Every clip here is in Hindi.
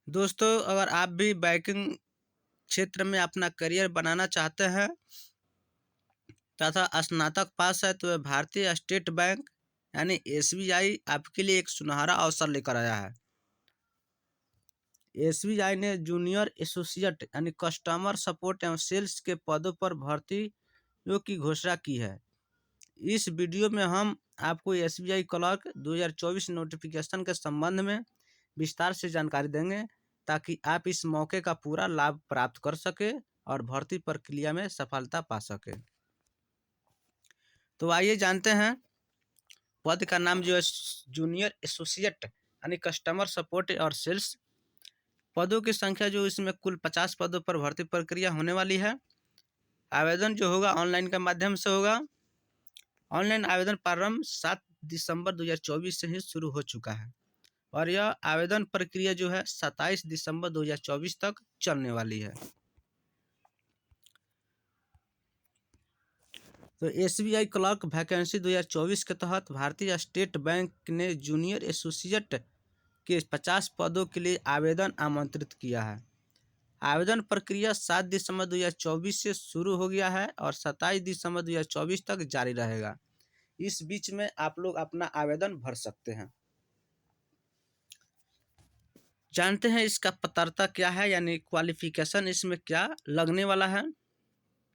दोस्तों, अगर आप भी बैंकिंग क्षेत्र में अपना करियर बनाना चाहते हैं तथा स्नातक पास है तो भारतीय स्टेट बैंक यानी एसबीआई आपके लिए एक सुनहरा अवसर लेकर आया है। एसबीआई ने जूनियर एसोसिएट यानी कस्टमर सपोर्ट एवं सेल्स के पदों पर भर्तियों की घोषणा की है। इस वीडियो में हम आपको एसबीआई क्लर्क 2024 नोटिफिकेशन के संबंध में विस्तार से जानकारी देंगे ताकि आप इस मौके का पूरा लाभ प्राप्त कर सके और भर्ती प्रक्रिया में सफलता पा सके। तो आइए जानते हैं पद का नाम जो है जूनियर एसोसिएट यानी कस्टमर सपोर्ट और सेल्स। पदों की संख्या जो इसमें कुल 50 पदों पर भर्ती प्रक्रिया होने वाली है। आवेदन जो होगा ऑनलाइन के माध्यम से होगा। ऑनलाइन आवेदन प्रारंभ 7 दिसंबर 2024 से ही शुरू हो चुका है और यह आवेदन प्रक्रिया जो है 27 दिसंबर 2024 तक चलने वाली है। तो एसबीआई क्लर्क वैकेंसी 2024 के तहत भारतीय स्टेट बैंक ने जूनियर एसोसिएट के 50 पदों के लिए आवेदन आमंत्रित किया है। आवेदन प्रक्रिया 7 दिसंबर 2024 से शुरू हो गया है और 27 दिसंबर 2024 तक जारी रहेगा। इस बीच में आप लोग अपना आवेदन भर सकते हैं। जानते हैं इसका पात्रता क्या है यानी क्वालिफिकेशन इसमें क्या लगने वाला है,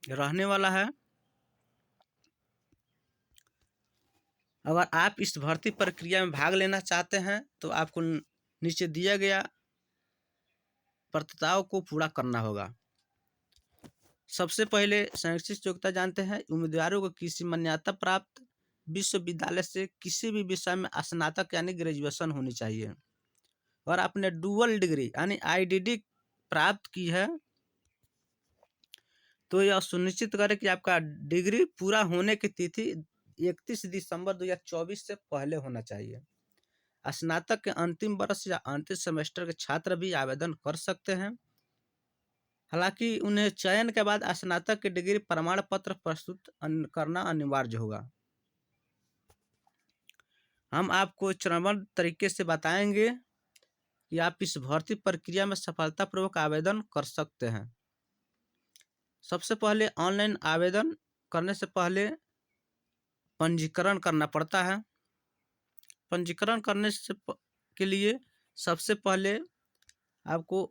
रहने वाला है। अगर आप इस भर्ती प्रक्रिया में भाग लेना चाहते हैं तो आपको नीचे दिया गया पात्रताओं को पूरा करना होगा। सबसे पहले शैक्षिक योग्यता जानते हैं। उम्मीदवारों को किसी मान्यता प्राप्त विश्वविद्यालय से किसी भी विषय में स्नातक यानी ग्रेजुएशन होनी चाहिए और आपने डुअल डिग्री यानी आईडीडी प्राप्त की है तो यह सुनिश्चित करें कि आपका डिग्री पूरा होने की तिथि 31 दिसंबर 2024 से पहले होना चाहिए। स्नातक के अंतिम वर्ष या अंतिम सेमेस्टर के छात्र भी आवेदन कर सकते हैं। हालांकि उन्हें चयन के बाद स्नातक की डिग्री प्रमाण पत्र प्रस्तुत करना अनिवार्य होगा। हम आपको चरणबद्ध तरीके से बताएंगे कि आप इस भर्ती प्रक्रिया में सफलतापूर्वक आवेदन कर सकते हैं। सबसे पहले ऑनलाइन आवेदन करने से पहले पंजीकरण करना पड़ता है। पंजीकरण करने से के लिए सबसे पहले आपको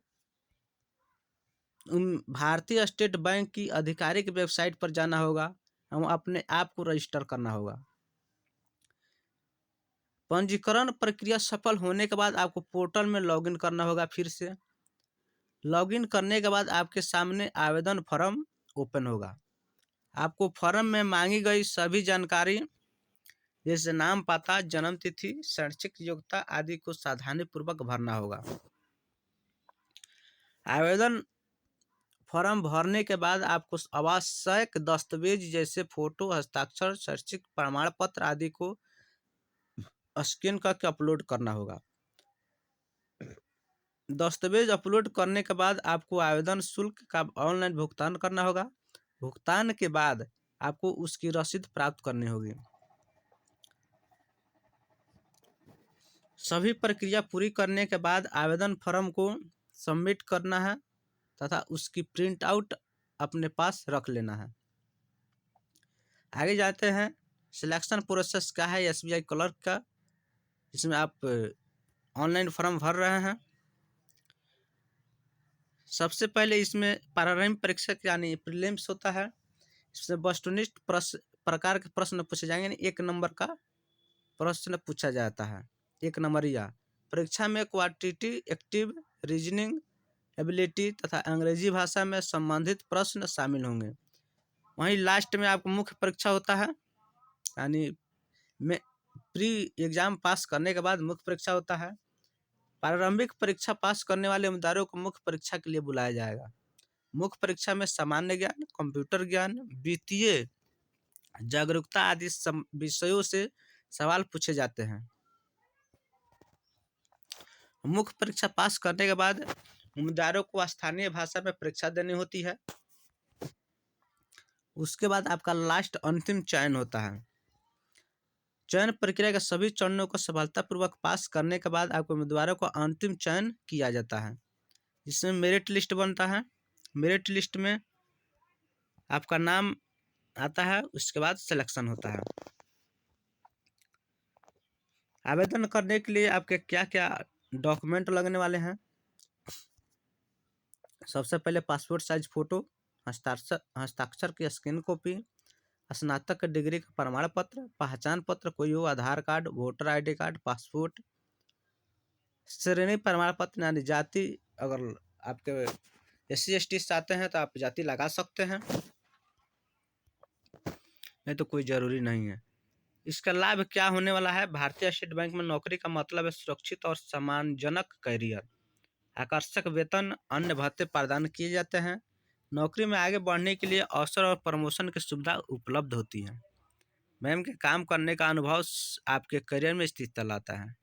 भारतीय स्टेट बैंक की आधिकारिक वेबसाइट पर जाना होगा एवं अपने आप को रजिस्टर करना होगा। पंजीकरण प्रक्रिया सफल होने के बाद आपको पोर्टल में लॉगिन करना होगा। फिर से लॉगिन करने के बाद आपके सामने आवेदन फॉर्म ओपन होगा। आपको फॉर्म में मांगी गई सभी जानकारी जैसे नाम, पता, जन्म तिथि, शैक्षिक योग्यता आदि को सावधानीपूर्वक भरना होगा। आवेदन फॉर्म भरने के बाद आपको आवश्यक दस्तावेज जैसे फोटो, हस्ताक्षर, शैक्षिक प्रमाण पत्र आदि को स्कैन करके अपलोड करना होगा। दस्तावेज अपलोड करने के बाद आपको आवेदन शुल्क का ऑनलाइन भुगतान करना होगा। भुगतान के बाद आपको उसकी रसीद प्राप्त करनी होगी। सभी प्रक्रिया पूरी करने के बाद आवेदन फॉर्म को सबमिट करना है तथा उसकी प्रिंट आउट अपने पास रख लेना है। आगे जाते हैं सिलेक्शन प्रोसेस क्या है एसबीआई क्लर्क का, जिसमें आप ऑनलाइन फॉर्म भर रहे हैं। सबसे पहले इसमें प्रारंभिक परीक्षा यानी प्रीलिम्स होता है। इसमें वस्तुनिष्ठ प्रकार के प्रश्न पूछे जाएंगे यानी 1 नंबर का प्रश्न पूछा जाता है। 1 नंबरिया परीक्षा में क्वांटिटेटिव रीजनिंग एबिलिटी तथा अंग्रेजी भाषा में संबंधित प्रश्न शामिल होंगे। वहीं लास्ट में आपको मुख्य परीक्षा होता है यानी में प्री एग्जाम पास करने के बाद मुख्य परीक्षा होता है। प्रारंभिक परीक्षा पास करने वाले उम्मीदवारों को मुख्य परीक्षा के लिए बुलाया जाएगा। मुख्य परीक्षा में सामान्य ज्ञान, कंप्यूटर ज्ञान, वित्तीय जागरूकता आदि विषयों से सवाल पूछे जाते हैं। मुख्य परीक्षा पास करने के बाद उम्मीदवारों को स्थानीय भाषा में परीक्षा देनी होती है। उसके बाद आपका लास्ट अंतिम चयन होता है। चयन प्रक्रिया के सभी चरणों को सफलतापूर्वक पास करने के बाद आपको उम्मीदवारों को अंतिम चयन किया जाता है। जिसमें मेरिट लिस्ट बनता है। मेरिट लिस्ट में आपका नाम आता है, उसके बाद सिलेक्शन होता है। आवेदन करने के लिए आपके क्या क्या डॉक्यूमेंट लगने वाले हैं? सबसे पहले पासपोर्ट साइज फोटो, हस्ताक्षर की स्कैन कॉपी, स्नातक डिग्री का प्रमाण पत्र, पहचान पत्र कोई हो, Aadhaar card, voter ID card, passport, श्रेणी प्रमाण पत्र यानी जाति, अगर आपके SC ST से आते हैं तो आप जाति लगा सकते हैं, नहीं तो कोई ज़रूरी नहीं है। इसका लाभ क्या होने वाला है? भारतीय स्टेट बैंक में नौकरी का मतलब है सुरक्षित और सम्मानजनक करियर, आकर्षक वेतन, अन्य भत्ते प्रदान किए जाते हैं। नौकरी में आगे बढ़ने के लिए अवसर और प्रमोशन की सुविधा उपलब्ध होती है। मैम के काम करने का अनुभव आपके करियर में स्थिरता लाता है।